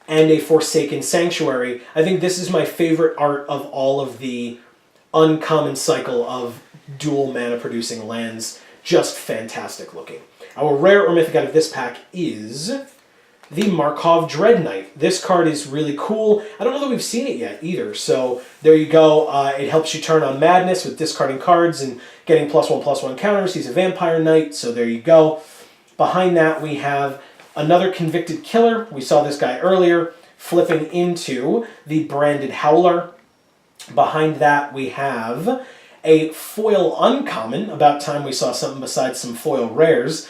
and a Forsaken Sanctuary. I think this is my favorite art of all of the uncommon cycle of dual mana producing lands. Just fantastic looking. Our rare or mythic out of this pack is the Markov Dread Knight. This card is really cool. I don't know that we've seen it yet either, so there you go. It helps you turn on Madness with discarding cards and getting +1/+1 counters. He's a Vampire Knight, so there you go. Behind that we have another Convicted Killer. We saw this guy earlier, flipping into the Branded Howler. Behind that we have a foil uncommon. About time we saw something besides some foil rares.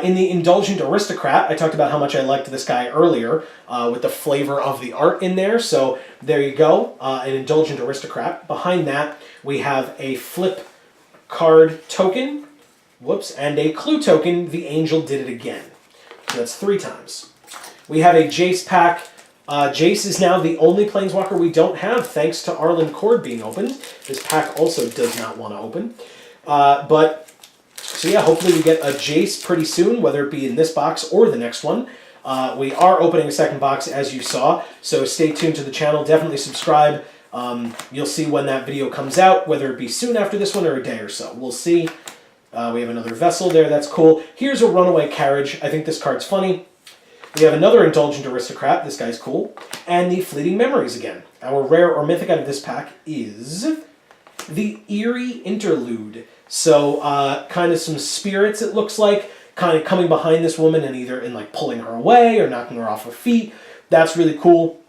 In the Indulgent Aristocrat, I talked about how much I liked this guy earlier with the flavor of the art in there. So there you go, an Indulgent Aristocrat. Behind that, we have a flip card token, and a clue token, the Angel Did It Again. So that's 3 times. We have a Jace pack. Jace is now the only Planeswalker we don't have, thanks to Arlen Cord being opened. This pack also does not want to open. So yeah, hopefully we get a Jace pretty soon, whether it be in this box or the next one. We are opening a second box, as you saw, so stay tuned to the channel. Definitely subscribe. You'll see when that video comes out, whether it be soon after this one or a day or so. We'll see. We have another vessel there. That's cool. Here's a Runaway Carriage. I think this card's funny. We have another Indulgent Aristocrat. This guy's cool. And the Fleeting Memories again. Our rare or mythic out of this pack is the Eerie Interlude. So kind of some spirits, it looks like, kind of coming behind this woman and either like pulling her away or knocking her off her feet. That's really cool.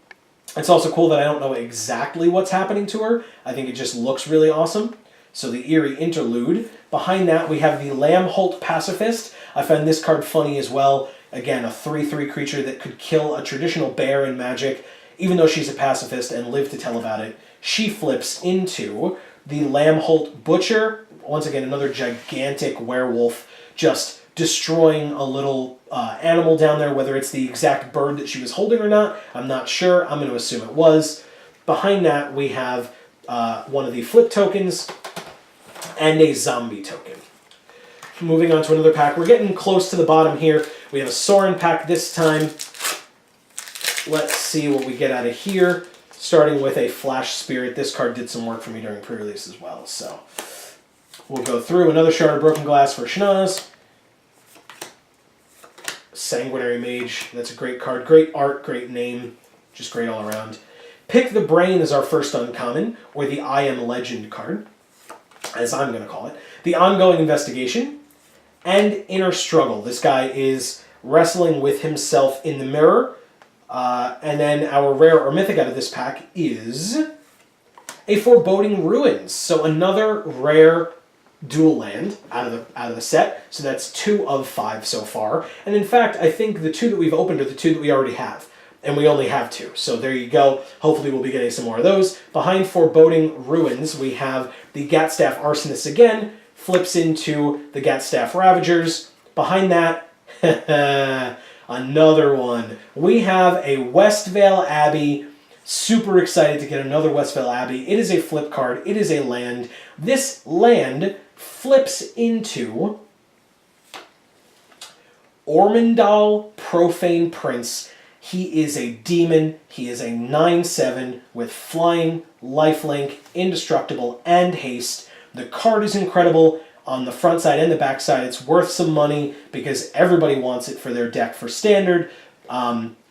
It's also cool that I don't know exactly what's happening to her. I think it just looks really awesome. So the Eerie Interlude. Behind that, we have the Lambholt Pacifist. I find this card funny as well. Again, a 3/3 creature that could kill a traditional bear in Magic, even though she's a pacifist and live to tell about it. She flips into the Lambholt Butcher. Once again, another gigantic werewolf just destroying a little animal down there, whether it's the exact bird that she was holding or not. I'm not sure. I'm going to assume it was. Behind that, we have one of the flip tokens and a zombie token. Moving on to another pack. We're getting close to the bottom here. We have a Sorin pack this time. Let's see what we get out of here. Starting with a Flash Spirit. This card did some work for me during pre-release as well. So we'll go through another Shard of Broken Glass for Shanaz. Sanguinary Mage. That's a great card. Great art, great name. Just great all around. Pick the Brain is our first uncommon, or the I Am Legend card, as I'm going to call it. The Ongoing Investigation. And Inner Struggle. This guy is wrestling with himself in the mirror. And then our rare or mythic out of this pack is a Foreboding Ruins. So another rare dual land out of the set. So that's 2 of 5 so far. And in fact, I think the 2 that we've opened are the 2 that we already have. And we only have 2. So there you go. Hopefully we'll be getting some more of those. Behind Foreboding Ruins, we have the Gatstaff Arsonist again. Flips into the Gatstaff Ravagers. Behind that, another one. We have a Westvale Abbey. Super excited to get another Westvale Abbey. It is a flip card. It is a land. This land flips into Ormondal Profane Prince. He is a demon. He is a 9/7 with flying, lifelink, indestructible, and haste. The card is incredible on the front side and the back side. It's worth some money because everybody wants it for their deck for standard.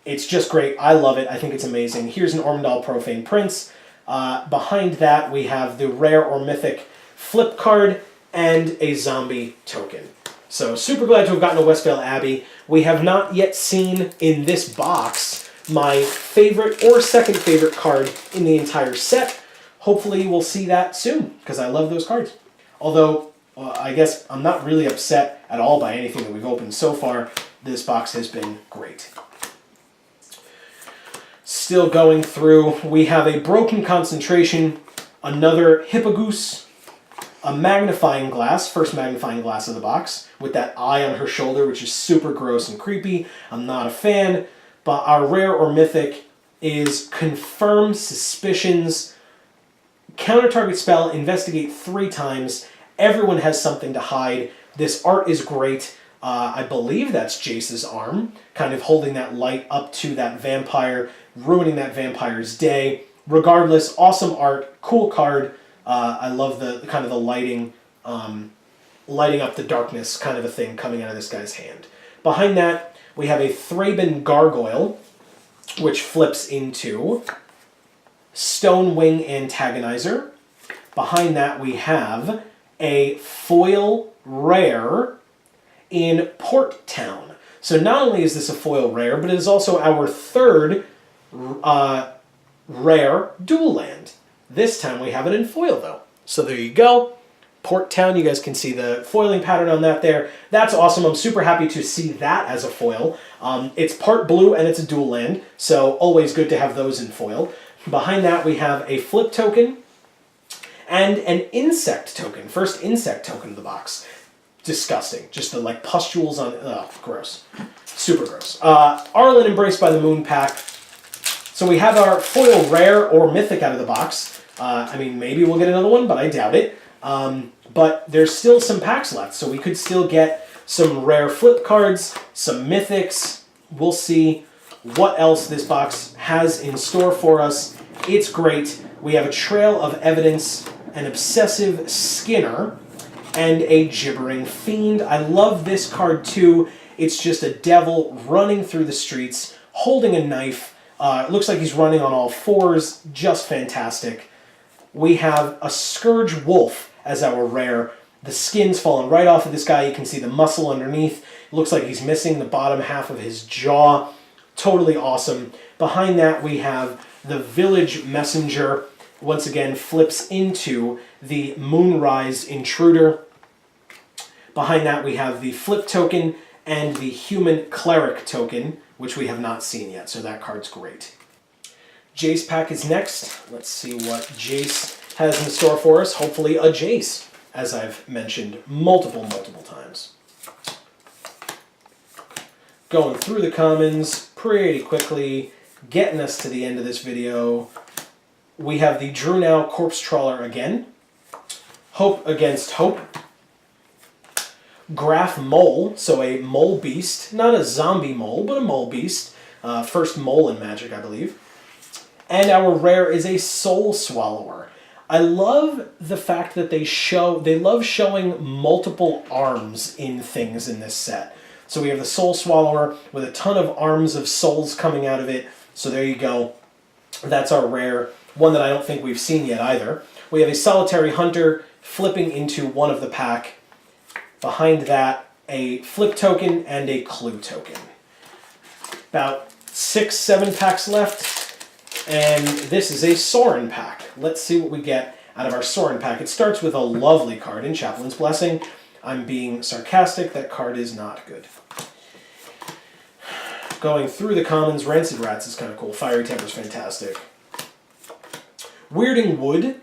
It's just great. I love it. I think it's amazing. Here's an Ormondal Profane Prince. Behind that, we have the rare or mythic flip card, and a zombie token. So super glad to have gotten a Westvale Abbey. We have not yet seen in this box my favorite or second favorite card in the entire set. Hopefully we'll see that soon, because I love those cards. Although, I guess I'm not really upset at all by anything that we've opened so far. This box has been great. Still going through, we have a Broken Concentration, another Hippogoose, a magnifying glass, first magnifying glass of the box, with that eye on her shoulder, which is super gross and creepy. I'm not a fan, but our rare or mythic is Confirm Suspicions. Counter target spell, investigate 3 times. Everyone has something to hide. This art is great. I believe that's Jace's arm, kind of holding that light up to that vampire, ruining that vampire's day. Regardless, awesome art, cool card. I love the kind of the lighting, lighting up the darkness kind of a thing coming out of this guy's hand. Behind that, we have a Thraben Gargoyle, which flips into Stonewing Antagonizer. Behind that, we have a foil rare in Port Town. So not only is this a foil rare, but it is also our third rare dual land. This time we have it in foil, though. So there you go. Port Town, you guys can see the foiling pattern on that there. That's awesome. I'm super happy to see that as a foil. It's part blue and it's a dual land, so always good to have those in foil. Behind that, we have a flip token and an insect token. First insect token of the box. Disgusting. Just the like pustules on, gross. Super gross. Arlen Embraced by the Moon pack. So we have our foil rare or mythic out of the box. I mean, maybe we'll get another one, but I doubt it. But there's still some packs left, so we could still get some rare flip cards, some mythics. We'll see what else this box has in store for us. It's great. We have a Trail of Evidence, an Obsessive Skinner, and a Gibbering Fiend. I love this card too. It's just a devil running through the streets, holding a knife. It looks like he's running on all fours. Just fantastic. We have a Scourge Wolf as our rare. The skin's falling right off of this guy. You can see the muscle underneath. It looks like he's missing the bottom half of his jaw. Totally awesome. Behind that, we have the Village Messenger. Once again, flips into the Moonrise Intruder. Behind that, we have the Flip token and the Human Cleric token, which we have not seen yet, so that card's great. Jace pack is next. Let's see what Jace has in store for us. Hopefully a Jace, as I've mentioned multiple times. Going through the commons pretty quickly, getting us to the end of this video. We have the Drew Now Corpse Trawler again. Hope Against Hope. Graph Mole, so a mole beast. Not a zombie mole, but a mole beast. First mole in Magic, I believe. And our rare is a Soul Swallower. I love the fact that they love showing multiple arms in things in this set. So we have the Soul Swallower with a ton of arms of souls coming out of it. So there you go. That's our rare. One that I don't think we've seen yet either. We have a Solitary Hunter flipping into one of the pack. Behind that, a Flip token and a Clue token. About 6-7 packs left. And this is a Sorin pack. Let's see what we get out of our Sorin pack. It starts with a lovely card in Chaplain's Blessing. I'm being sarcastic. That card is not good. Going through the commons, Rancid Rats is kind of cool. Fiery Temper's fantastic. Weirding Wood,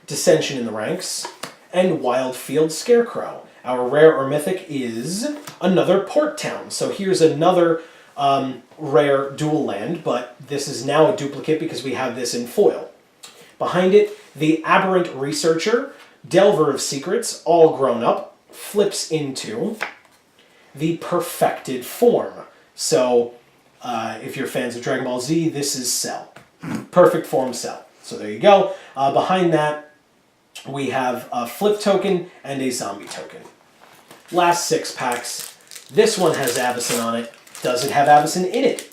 Dissension in the Ranks, and Wildfield Scarecrow. Our rare or mythic is another Port Town. So here's another rare dual land, but this is now a duplicate because we have this in foil. Behind it, the Aberrant Researcher, Delver of Secrets, all grown up, flips into the Perfected Form. So if you're fans of Dragon Ball Z, this is Cell. Perfect Form Cell. So there you go. Behind that, we have a Flip token and a Zombie token. Last 6 packs. This one has Avacyn on it. Does it have Avacyn in it?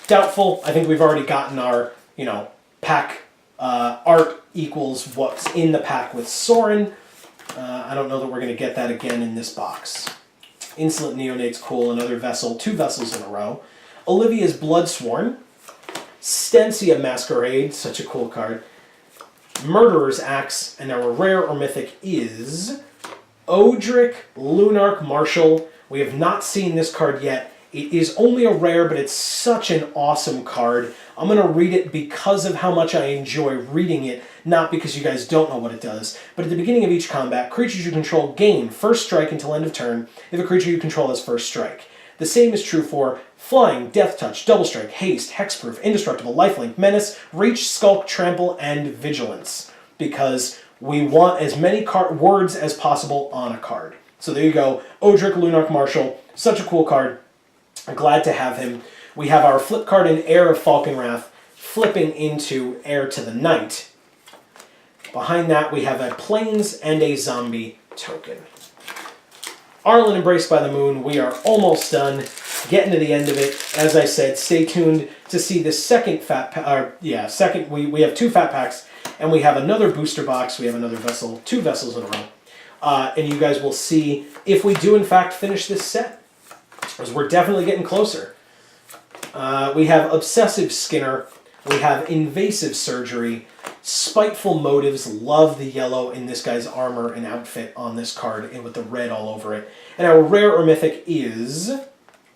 Doubtful. I think we've already gotten our, pack art equals what's in the pack with Soren. I don't know that we're going to get that again in this box. Insolent Neonate's cool, another vessel, 2 vessels in a row. Olivia's Bloodsworn. Stensia Masquerade, such a cool card. Murderer's Axe, and our rare or mythic is Odric Lunarch Marshal. We have not seen this card yet. It is only a rare, but it's such an awesome card. I'm going to read it because of how much I enjoy reading it, not because you guys don't know what it does. But at the beginning of each combat, creatures you control gain first strike until end of turn if a creature you control has first strike. The same is true for Flying, Death Touch, Double Strike, Haste, Hexproof, Indestructible, Lifelink, Menace, Reach, Skulk, Trample, and Vigilance. Because we want as many words as possible on a card. So there you go. Odric Lunarch Marshal. Such a cool card. I'm glad to have him. We have our flip card in Heir of Falkenrath flipping into Heir to the Night. Behind that we have a Plains and a Zombie token. Arlen Embraced by the Moon, we are almost done. Getting to the end of it. As I said, stay tuned to see the second fat pack. We have 2 fat packs, and we have another booster box. We have another vessel, 2 vessels in a row. And you guys will see if we do in fact finish this set. Because we're definitely getting closer. We have Obsessive Skinner. We have Invasive Surgery. Spiteful Motives. Love the yellow in this guy's armor and outfit on this card and with the red all over it. And our rare or mythic is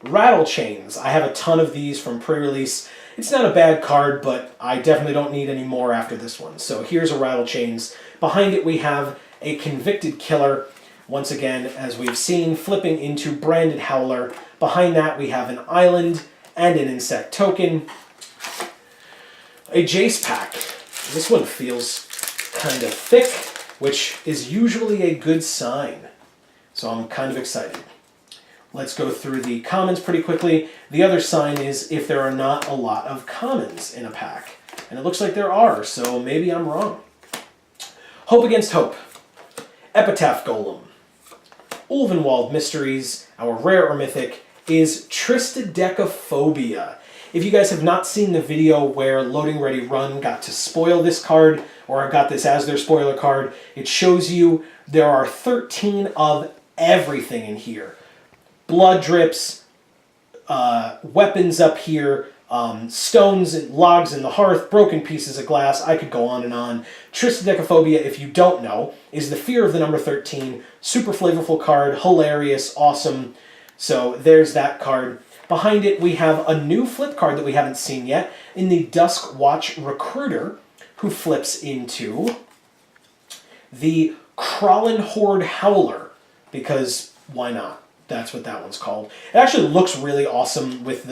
Rattle Chains. I have a ton of these from pre-release. It's not a bad card, but I definitely don't need any more after this one. So here's a Rattle Chains. Behind it we have a Convicted Killer. Once again, as we've seen, flipping into Branded Howler. Behind that we have an Island and an Insect token. A Jace pack. This one feels kind of thick, which is usually a good sign. So I'm kind of excited. Let's go through the commons pretty quickly. The other sign is if there are not a lot of commons in a pack. And it looks like there are, so maybe I'm wrong. Hope Against Hope. Epitaph Golem. Ulvenwald Mysteries, our rare or mythic, is Tristidecaphobia. If you guys have not seen the video where Loading Ready Run got to spoil this card, or got this as their spoiler card, it shows you there are 13 of everything in here. Blood drips, weapons up here, stones and logs in the hearth, broken pieces of glass. I could go on and on. Tristidecaphobia, if you don't know, is the fear of the number 13. Super flavorful card, hilarious, awesome. So there's that card. Behind it, we have a new flip card that we haven't seen yet in the Dusk Watch Recruiter, who flips into the Krallen Horde Howler, because why not? That's what that one's called. It actually looks really awesome with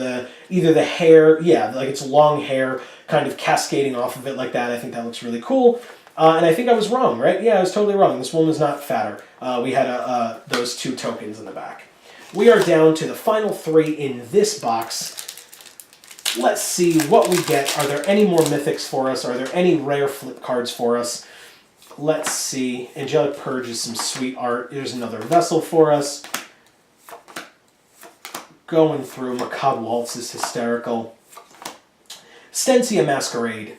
either the hair, yeah, like it's long hair kind of cascading off of it like that. I think that looks really cool. And I think I was wrong, right? Yeah, I was totally wrong. This one was not fatter. We had those 2 tokens in the back. We are down to the final 3 in this box. Let's see what we get. Are there any more mythics for us? Are there any rare flip cards for us? Let's see. Angelic Purge is some sweet art. Here's another vessel for us. Going through. Macabre Waltz is hysterical. Stensia Masquerade.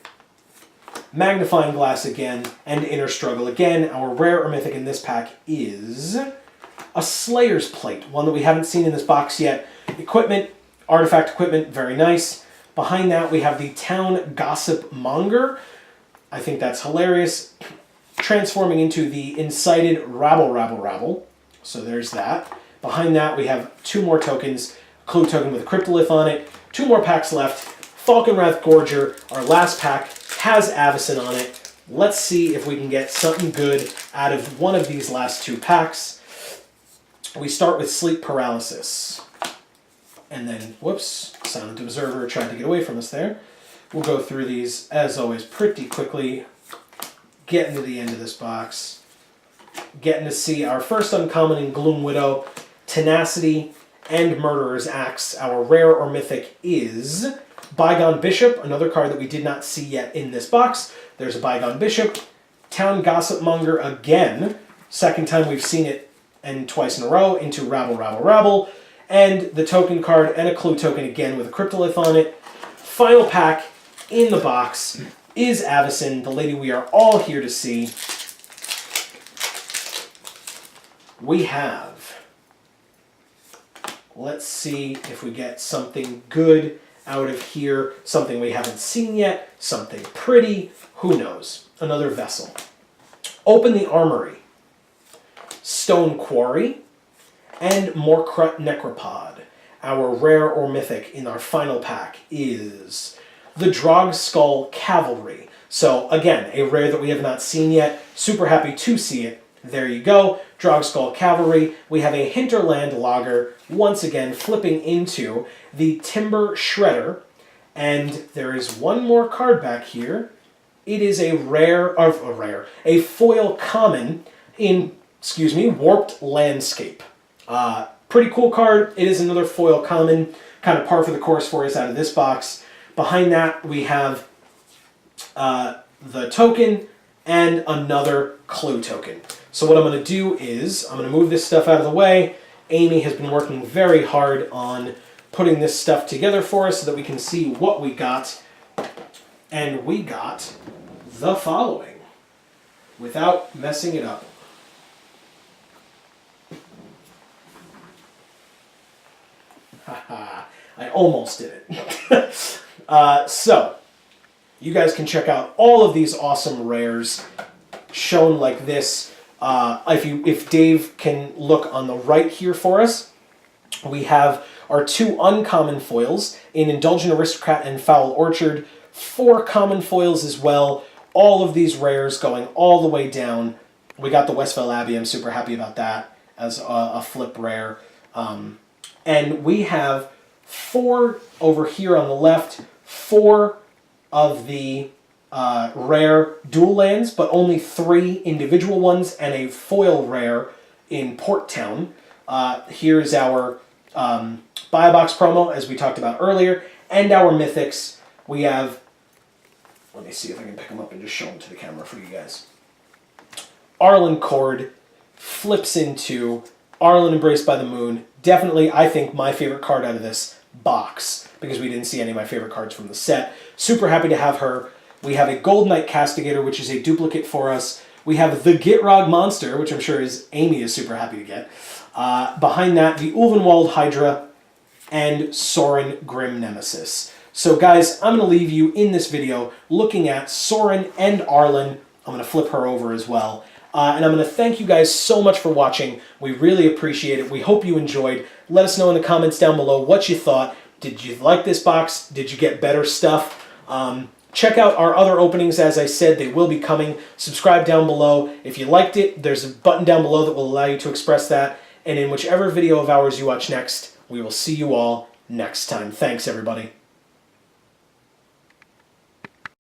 Magnifying Glass again. And Inner Struggle again. Our rare or mythic in this pack is a Slayer's Plate. One that we haven't seen in this box yet. Equipment. Artifact equipment. Very nice. Behind that we have the Town Gossip Monger. I think that's hilarious. Transforming into the Incited Rabble. So there's that. Behind that we have 2 more tokens. Clue token with a Cryptolith on it. 2 more packs left. Falkenrath Gorger. Our last pack has Avacyn on it. Let's see if we can get something good out of one of these last 2 packs. We start with Sleep Paralysis. And then, whoops, Silent Observer tried to get away from us there. We'll go through these, as always, pretty quickly. Getting to the end of this box. Getting to see our first uncommon in Gloom Widow, Tenacity, and Murderer's Axe. Our rare or mythic is Bygone Bishop, another card that we did not see yet in this box. There's a Bygone Bishop. Town Gossip Monger again. Second time we've seen it, and twice in a row, into Rabble. And the token card and a clue token again with a Cryptolith on it. Final pack in the box. is Avacyn, the lady we are all here to see. We have, let's see if we get something good out of here, something we haven't seen yet, something pretty, who knows. Another vessel. Open the Armory, Stone Quarry, and Morkrut Necropod. Our rare or mythic in our final pack is the Drogskull Cavalry. So again, a rare that we have not seen yet. Super happy to see it. There you go, Drogskull Cavalry. We have a Hinterland Lager, once again flipping into the Timber Shredder. And there is one more card back here. It is a foil common in, Warped Landscape. Pretty cool card. It is another foil common, kind of par for the course for us out of this box. Behind that, we have the token and another clue token. So what I'm going to do is, I'm going to move this stuff out of the way. Amy has been working very hard on putting this stuff together for us so that we can see what we got. And we got the following, without messing it up. Haha, I almost did it. So, you guys can check out all of these awesome rares shown like this. If Dave can look on the right here for us, we have our 2 uncommon foils in Indulgent Aristocrat and Foul Orchard, 4 common foils as well. All of these rares going all the way down. We got the Westville Abbey. I'm super happy about that as a flip rare. And we have 4 over here on the left, 4 of the rare dual lands, but only 3 individual ones and a foil rare in Port Town. Here's our buy a box promo, as we talked about earlier, and our mythics. We have, let me see if I can pick them up and just show them to the camera for you guys. Arlen Cord flips into Arlen Embraced by the Moon. Definitely, I think, my favorite card out of this box, because we didn't see any of my favorite cards from the set. Super happy to have her. We have a Gold Knight Castigator, which is a duplicate for us. We have the Gitrog Monster, which I'm sure Amy is super happy to get. Behind that, the Ulvenwald Hydra and Sorin Grim Nemesis. So guys, I'm going to leave you in this video looking at Sorin and Arlen. I'm going to flip her over as well. And I'm going to thank you guys so much for watching. We really appreciate it. We hope you enjoyed. Let us know in the comments down below what you thought. Did you like this box? Did you get better stuff? Check out our other openings. As I said, they will be coming. Subscribe down below. If you liked it, there's a button down below that will allow you to express that. And in whichever video of ours you watch next, we will see you all next time. Thanks, everybody.